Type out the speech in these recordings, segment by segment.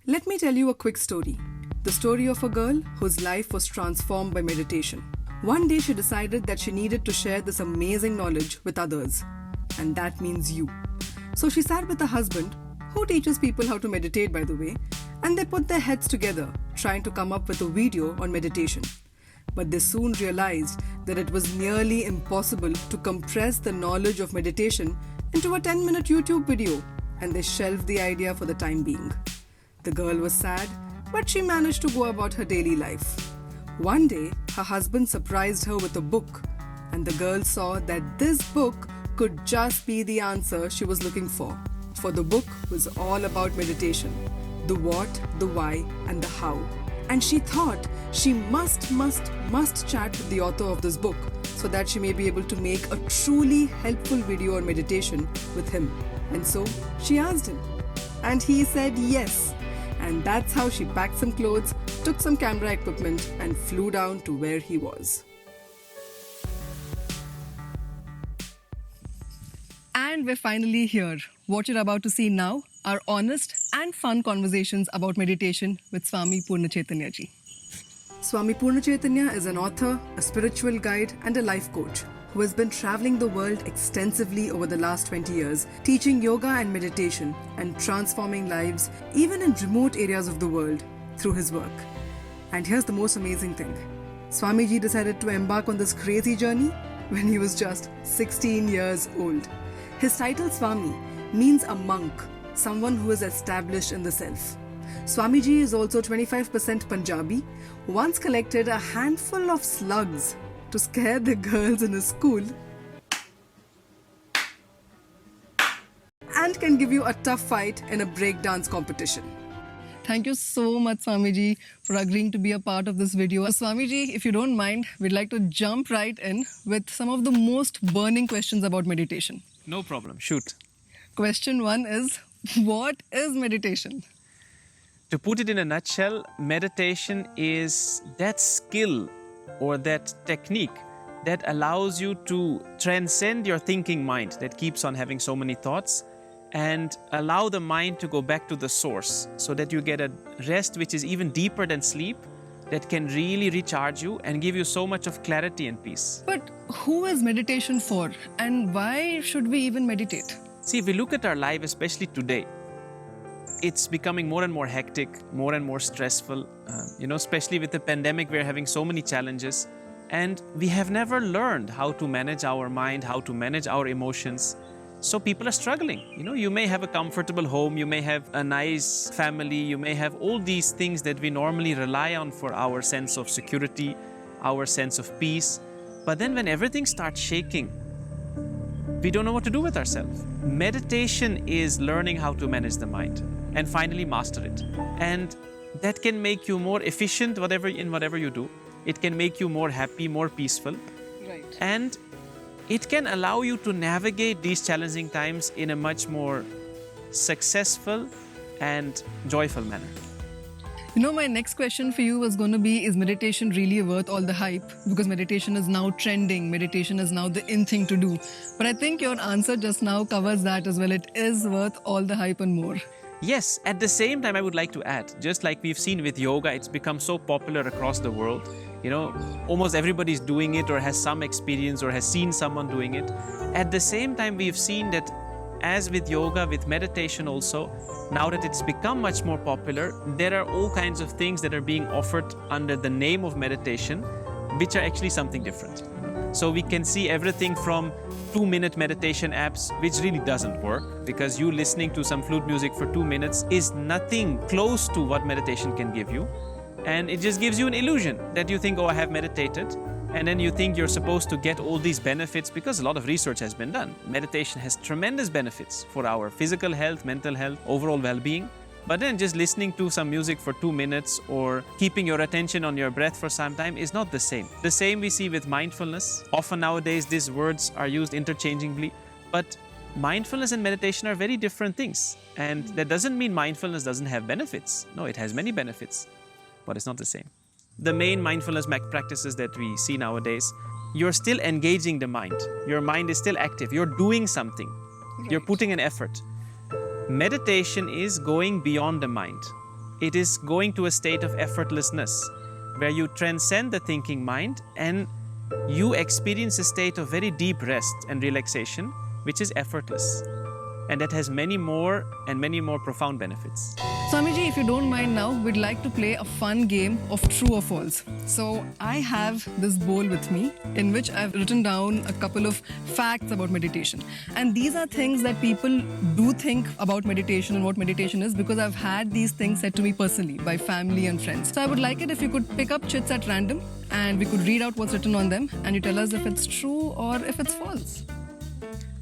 Let me tell you a quick story. The story of a girl whose life was transformed by meditation. One day she decided that she needed to share this amazing knowledge with others. And that means you. So she sat with her husband, who teaches people how to meditate by the way, and they put their heads together trying to come up with a video on meditation. But they soon realized that it was nearly impossible to compress the knowledge of meditation into a 10-minute YouTube video, and they shelved the idea for the time being. The girl was sad, but she managed to go about her daily life. One day, her husband surprised her with a book, and the girl saw that this book could just be the answer she was looking for. For the book was all about meditation, the what, the why, and the how. And she thought she must chat with the author of this book so that she may be able to make a truly helpful video on meditation with him. And so she asked him. And he said yes. And that's how she packed some clothes, took some camera equipment, and flew down to where he was. And we're finally here. What you're about to see now are honest and fun conversations about meditation with Swami Purnachaitanya ji. Swami Purnachaitanya is an author, a spiritual guide, and a life coach who has been traveling the world extensively over the last 20 years, teaching yoga and meditation and transforming lives even in remote areas of the world through his work. And here's the most amazing thing. Swamiji decided to embark on this crazy journey when he was just 16 years old. His title Swami means a monk, someone who is established in the self. Swamiji is also 25% Punjabi, once collected a handful of slugs to scare the girls in his school, and can give you a tough fight in a breakdance competition. Thank you so much, Swamiji, for agreeing to be a part of this video. Swamiji, if you don't mind, we'd like to jump right in with some of the most burning questions about meditation. No problem, shoot. Question 1 is, what is meditation? To put it in a nutshell, meditation is that skill or that technique that allows you to transcend your thinking mind that keeps on having so many thoughts and allow the mind to go back to the source so that you get a rest which is even deeper than sleep, that can really recharge you and give you so much of clarity and peace. But who is meditation for, and why should we even meditate? See, if we look at our life, especially today, it's becoming more and more hectic, more and more stressful. Especially with the pandemic, we're having so many challenges. And we have never learned how to manage our mind, how to manage our emotions. So people are struggling. You may have a comfortable home, you may have a nice family, you may have all these things that we normally rely on for our sense of security, our sense of peace. But then when everything starts shaking, we don't know what to do with ourselves. Meditation is learning how to manage the mind and finally master it. And that can make you more efficient in whatever you do. It can make you more happy, more peaceful. Right. And it can allow you to navigate these challenging times in a much more successful and joyful manner. My next question for you was going to be, is meditation really worth all the hype? Because meditation is now trending, meditation is now the in thing to do. But I think your answer just now covers that as well. It is worth all the hype and more. Yes, at the same time, I would like to add, just like we've seen with yoga, it's become so popular across the world. Almost everybody's doing it or has some experience or has seen someone doing it. At the same time, we've seen that as with yoga, with meditation also, now that it's become much more popular, there are all kinds of things that are being offered under the name of meditation, which are actually something different. So we can see everything from 2-minute meditation apps, which really doesn't work, because you listening to some flute music for 2 minutes is nothing close to what meditation can give you. And it just gives you an illusion that you think, oh, I have meditated. And then you think you're supposed to get all these benefits because a lot of research has been done. Meditation has tremendous benefits for our physical health, mental health, overall well-being. But then just listening to some music for 2 minutes or keeping your attention on your breath for some time is not the same. The same we see with mindfulness. Often nowadays these words are used interchangeably, but mindfulness and meditation are very different things. And that doesn't mean mindfulness doesn't have benefits. No, it has many benefits, but it's not the same. The main mindfulness practices that we see nowadays, you're still engaging the mind. Your mind is still active. You're doing something. Right. You're putting an effort. Meditation is going beyond the mind. It is going to a state of effortlessness where you transcend the thinking mind and you experience a state of very deep rest and relaxation, which is effortless. And that has many more profound benefits. Swamiji, if you don't mind now, we'd like to play a fun game of true or false. So I have this bowl with me in which I've written down a couple of facts about meditation. And these are things that people do think about meditation and what meditation is, because I've had these things said to me personally by family and friends. So I would like it if you could pick up chits at random and we could read out what's written on them and you tell us if it's true or if it's false.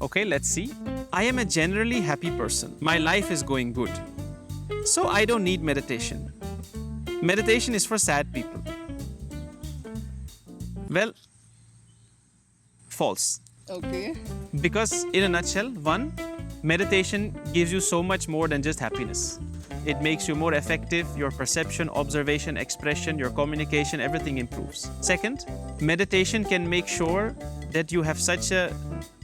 Okay, let's see. I am a generally happy person. My life is going good. So I don't need meditation. Meditation is for sad people. Well, false. Okay. Because in a nutshell, one, meditation gives you so much more than just happiness. It makes you more effective, your perception, observation, expression, your communication, everything improves. Second, meditation can make sure that you have such a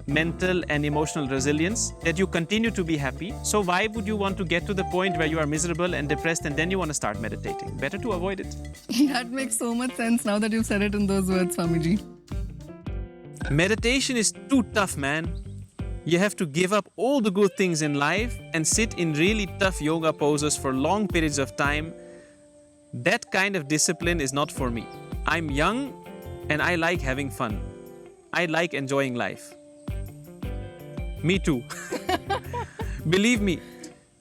mental and emotional resilience that you continue to be happy. So why would you want to get to the point where you are miserable and depressed and then you want to start meditating? Better to avoid it. That makes so much sense now that you've said it in those words, Swamiji. Meditation is too tough, man. You have to give up all the good things in life and sit in really tough yoga poses for long periods of time. That kind of discipline is not for me. I'm young and I like having fun. I like enjoying life. Me too. Believe me,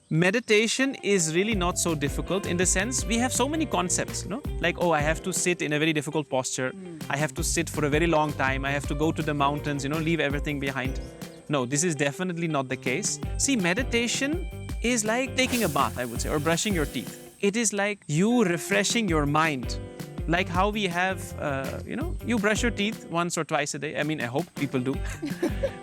meditation is really not so difficult in the sense we have so many concepts, like, oh, I have to sit in a very difficult posture. I have to sit for a very long time. I have to go to the mountains, leave everything behind. No, this is definitely not the case. See, meditation is like taking a bath, I would say, or brushing your teeth. It is like you refreshing your mind. Like how we have, you brush your teeth once or twice a day. I mean, I hope people do.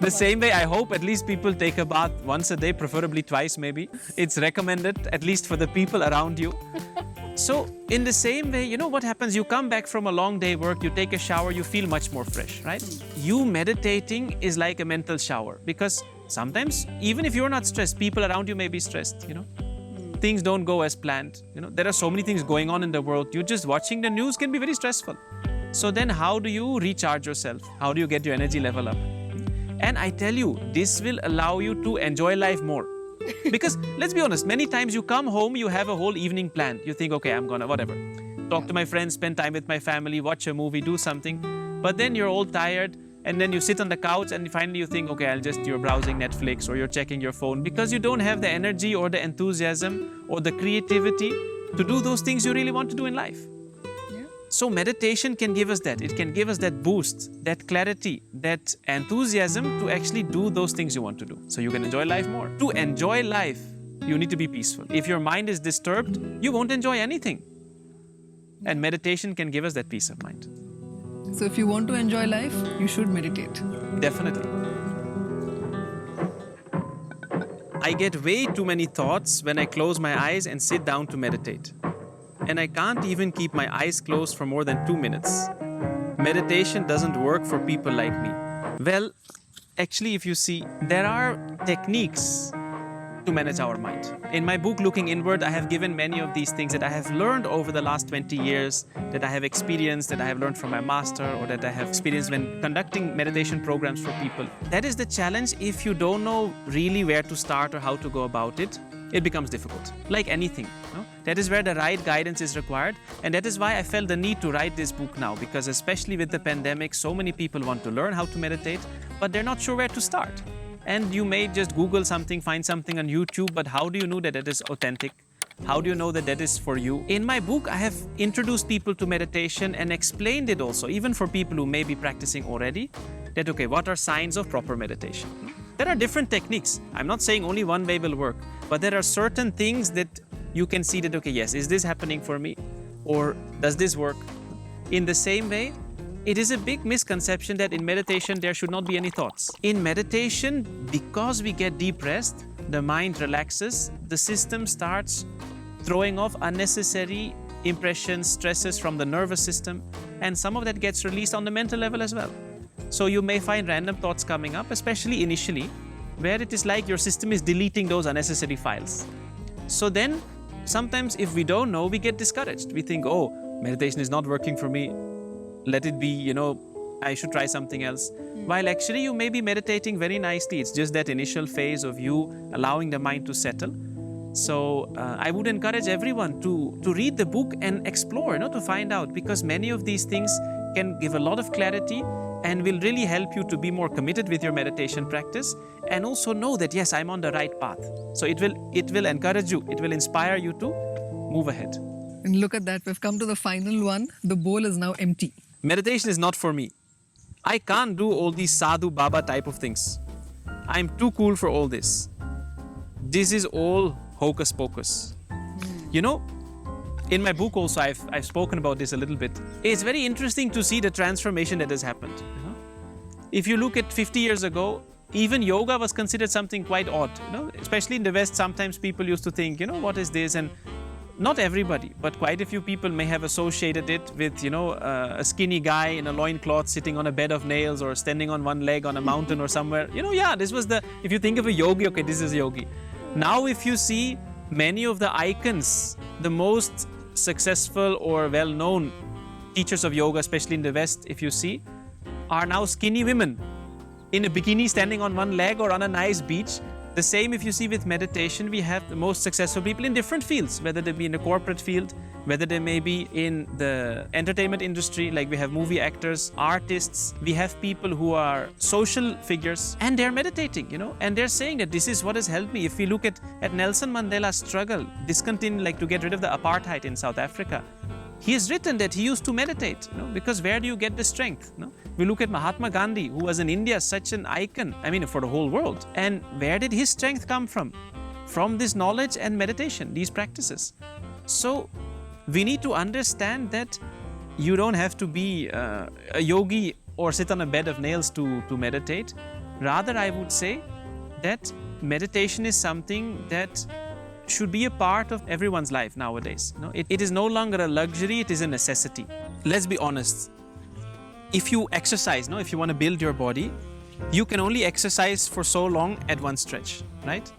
The same way, I hope at least people take a bath once a day, preferably twice maybe. It's recommended, at least for the people around you. So, in the same way, what happens? You come back from a long day work, you take a shower, you feel much more fresh, right? You meditating is like a mental shower because sometimes, even if you're not stressed, people around you may be stressed, Things don't go as planned. There are so many things going on in the world. You just watching the news can be very stressful. So then how do you recharge yourself? How do you get your energy level up? And I tell you, this will allow you to enjoy life more. Because let's be honest, many times you come home, you have a whole evening planned. You think, okay, I'm gonna whatever. Talk to my friends, spend time with my family, watch a movie, do something. But then you're all tired. And then you sit on the couch and finally you think, okay, you're browsing Netflix or you're checking your phone because you don't have the energy or the enthusiasm or the creativity to do those things you really want to do in life. Yeah. So meditation can give us that. It can give us that boost, that clarity, that enthusiasm to actually do those things you want to do. So you can enjoy life more. To enjoy life, you need to be peaceful. If your mind is disturbed, you won't enjoy anything. And meditation can give us that peace of mind. So if you want to enjoy life, you should meditate. Definitely. I get way too many thoughts when I close my eyes and sit down to meditate. And I can't even keep my eyes closed for more than 2 minutes. Meditation doesn't work for people like me. Well, actually, if you see, there are techniques to manage our mind. In my book, Looking Inward, I have given many of these things that I have learned over the last 20 years, that I have experienced, that I have learned from my master, or that I have experienced when conducting meditation programs for people. That is the challenge. If you don't know really where to start or how to go about it, it becomes difficult. Like anything. That is where the right guidance is required. And that is why I felt the need to write this book now, because especially with the pandemic, so many people want to learn how to meditate, but they're not sure where to start. And you may just Google something, find something on YouTube, but how do you know that it is authentic? How do you know that that is for you? In my book, I have introduced people to meditation and explained it also, even for people who may be practicing already, that, okay, what are signs of proper meditation? There are different techniques. I'm not saying only one way will work, but there are certain things that you can see that, okay, yes, is this happening for me? Or does this work? In the same way, it is a big misconception that in meditation there should not be any thoughts. In meditation, because we get deep rest, the mind relaxes, the system starts throwing off unnecessary impressions, stresses from the nervous system, and some of that gets released on the mental level as well. So you may find random thoughts coming up, especially initially, where it is like your system is deleting those unnecessary files. So then sometimes if we don't know, we get discouraged. We think, oh, meditation is not working for me. Let it be, I should try something else. While actually you may be meditating very nicely. It's just that initial phase of you allowing the mind to settle. So I would encourage everyone to read the book and explore, to find out, because many of these things can give a lot of clarity and will really help you to be more committed with your meditation practice, and also know that, yes, I'm on the right path. So it will encourage you, it will inspire you to move ahead. And look at that, we've come to the final one. The bowl is now empty. Meditation is not for me. I can't do all these sadhu baba type of things. I'm too cool for all this. This is all hocus pocus. In my book also, I've spoken about this a little bit. It's very interesting to see the transformation that has happened. If you look at 50 years ago, even yoga was considered something quite odd. Especially in the West, sometimes people used to think, what is this? And not everybody, but quite a few people may have associated it with, a skinny guy in a loincloth sitting on a bed of nails or standing on one leg on a mountain or somewhere. This was if you think of a yogi, okay, this is a yogi. Now, if you see many of the icons, the most successful or well-known teachers of yoga, especially in the West, if you see, are now skinny women in a bikini standing on one leg or on a nice beach. The same if you see with meditation, we have the most successful people in different fields, whether they be in the corporate field, whether they may be in the entertainment industry, like we have movie actors, artists, we have people who are social figures, and they're meditating, and they're saying that this is what has helped me. If we look at Nelson Mandela's struggle, to get rid of the apartheid in South Africa, he has written that he used to meditate, because where do you get the strength? We look at Mahatma Gandhi, who was in India such an icon, for the whole world. And where did his strength come from? From this knowledge and meditation, these practices. So we need to understand that you don't have to be a yogi or sit on a bed of nails to meditate. Rather, I would say that meditation is something that should be a part of everyone's life nowadays. It is no longer a luxury, it is a necessity. Let's be honest. If you exercise, if you want to build your body, you can only exercise for so long at one stretch, right?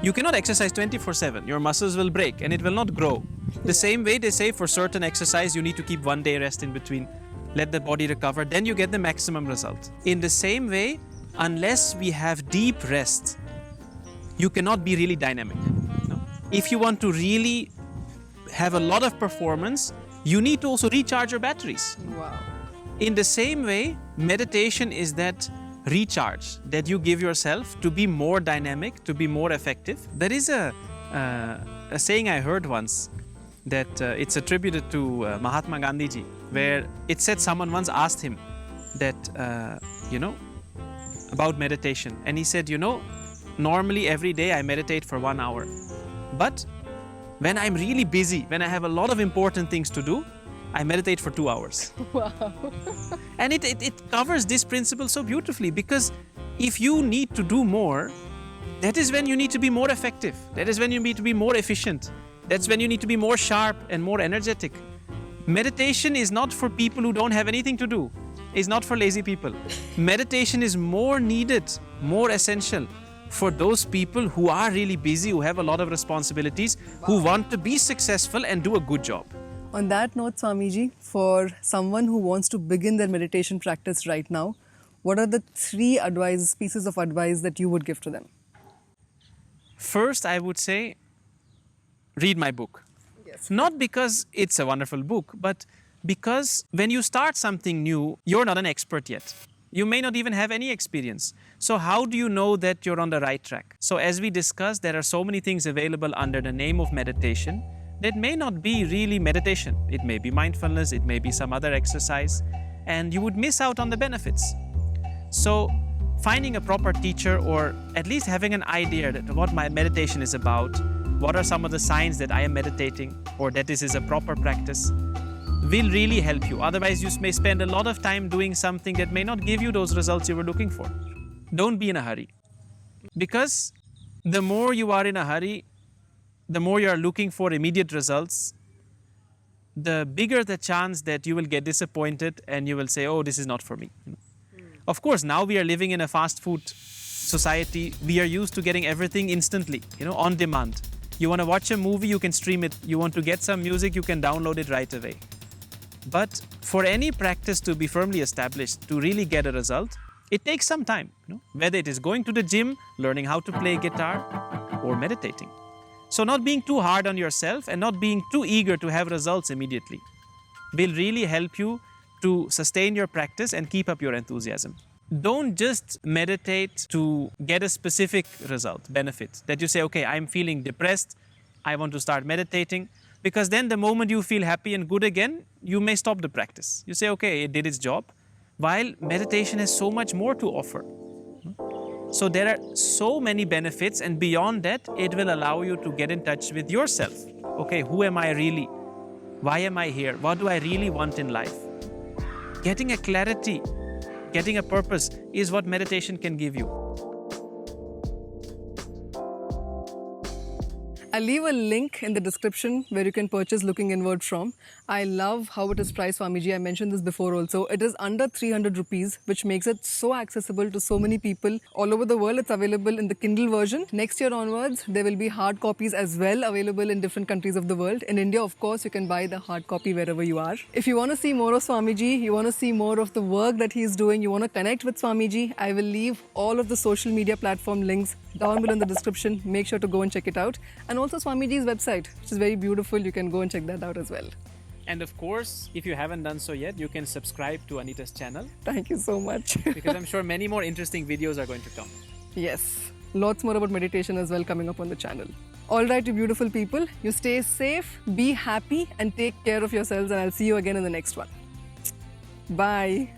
You cannot exercise 24/7. Your muscles will break and it will not grow. The same way they say for certain exercise, you need to keep 1 day rest in between, let the body recover, then you get the maximum result. In the same way, unless we have deep rest, you cannot be really dynamic. If you want to really have a lot of performance, you need to also recharge your batteries. Wow. In the same way, meditation is that recharge that you give yourself to be more dynamic, to be more effective. There is a saying I heard once that it's attributed to Mahatma Gandhi ji, where it said someone once asked him that, about meditation. And he said, normally every day I meditate for 1 hour. But when I'm really busy, when I have a lot of important things to do, I meditate for 2 hours. Wow. And it covers this principle so beautifully, because if you need to do more, that is when you need to be more effective. That is when you need to be more efficient. That's when you need to be more sharp and more energetic. Meditation is not for people who don't have anything to do. It's not for lazy people. Meditation is more needed, more essential for those people who are really busy, who have a lot of responsibilities, who want to be successful and do a good job. On that note, Swamiji, for someone who wants to begin their meditation practice right now, what are the 3 pieces of advice that you would give to them? First, I would say, read my book. Yes. Not because it's a wonderful book, but because when you start something new, you're not an expert yet. You may not even have any experience. So how do you know that you're on the right track? So as we discussed, there are so many things available under the name of meditation that may not be really meditation. It may be mindfulness, it may be some other exercise, and you would miss out on the benefits. So finding a proper teacher, or at least having an idea that what my meditation is about, what are some of the signs that I am meditating, or that this is a proper practice, will really help you. Otherwise, you may spend a lot of time doing something that may not give you those results you were looking for. Don't be in a hurry. Because the more you are in a hurry, the more you are looking for immediate results, the bigger the chance that you will get disappointed and you will say, oh, this is not for me. Of course, now we are living in a fast food society. We are used to getting everything instantly, on demand. You want to watch a movie, you can stream it. You want to get some music, you can download it right away. But for any practice to be firmly established, to really get a result, it takes some time. Whether it is going to the gym, learning how to play guitar, or meditating. So not being too hard on yourself and not being too eager to have results immediately will really help you to sustain your practice and keep up your enthusiasm. Don't just meditate to get a specific result, benefit, that you say, okay, I'm feeling depressed, I want to start meditating, because then the moment you feel happy and good again, you may stop the practice. You say, okay, it did its job, while meditation has so much more to offer. So there are so many benefits, and beyond that, it will allow you to get in touch with yourself. Okay, who am I really? Why am I here? What do I really want in life? Getting a clarity, getting a purpose is what meditation can give you. I'll leave a link in the description where you can purchase Looking Inward from. I love how it is priced, Swamiji. I mentioned this before also. It is under 300 rupees, which makes it so accessible to so many people. All over the world, it's available in the Kindle version. Next year onwards, there will be hard copies as well available in different countries of the world. In India, of course, you can buy the hard copy wherever you are. If you want to see more of Swamiji, you want to see more of the work that he's doing, you want to connect with Swamiji, I will leave all of the social media platform links down below in the description. Make sure to go and check it out. And also Swamiji's website, which is very beautiful. You can go and check that out as well. And of course, if you haven't done so yet, you can subscribe to Anita's channel. Thank you so much. Because I'm sure many more interesting videos are going to come. Yes, lots more about meditation as well coming up on the channel. All right, you beautiful people, you stay safe, be happy and take care of yourselves, and I'll see you again in the next one. Bye.